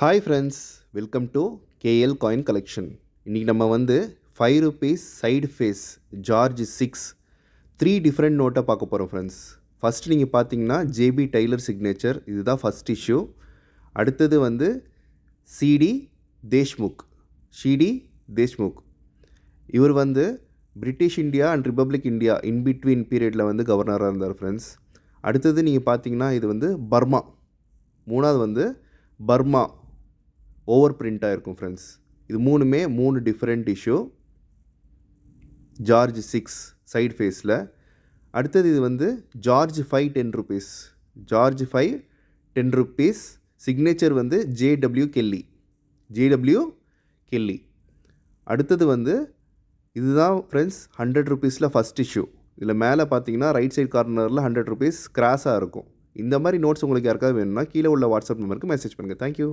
Hi friends, welcome to KL coin collection. இன்றைக்கி நம்ம வந்து ₹5 சைடு ஃபேஸ் ஜார்ஜ் 6 3 டிஃப்ரெண்ட் நோட்டை பார்க்க போகிறோம் ஃப்ரெண்ட்ஸ். ஃபஸ்ட்டு நீங்கள் பார்த்தீங்கன்னா ஜேபி டெய்லர் சிக்னேச்சர், இதுதான் ஃபஸ்ட் இஷ்யூ. அடுத்தது வந்து சிடி தேஷ்முக். இவர் வந்து British India and republic India in between பீரியடில் வந்து கவர்னராக இருந்தார் ஃப்ரெண்ட்ஸ். அடுத்தது நீங்கள் பார்த்தீங்கன்னா இது வந்து பர்மா. மூணாவது வந்து பர்மா ஓவர் பிரிண்ட்டாக இருக்கும் ஃப்ரெண்ட்ஸ். இது மூணுமே 3 டிஃப்ரெண்ட் இஷ்யூ ஜார்ஜ் 6 சைட் ஃபேஸில். அடுத்தது இது வந்து ஜார்ஜ் 5 ₹10 சிக்னேச்சர் வந்து ஜேடபிள்யூ கெல்லி. அடுத்தது வந்து இதுதான் ஃப்ரெண்ட்ஸ் ₹100 ஃபஸ்ட் இஷ்யூ. இதில் மேலே பார்த்தீங்கன்னா ரைட் சைட் கார்னரில் ₹100 கிராஸாக இருக்கும். இந்த மாதிரி நோட்ஸ் உங்களுக்கு யாருக்காவது வேணும்னா கீழே உள்ள வாட்ஸ்அப் நம்பருக்கு மெசேஜ் பண்ணுங்கள். தேங்க்யூ.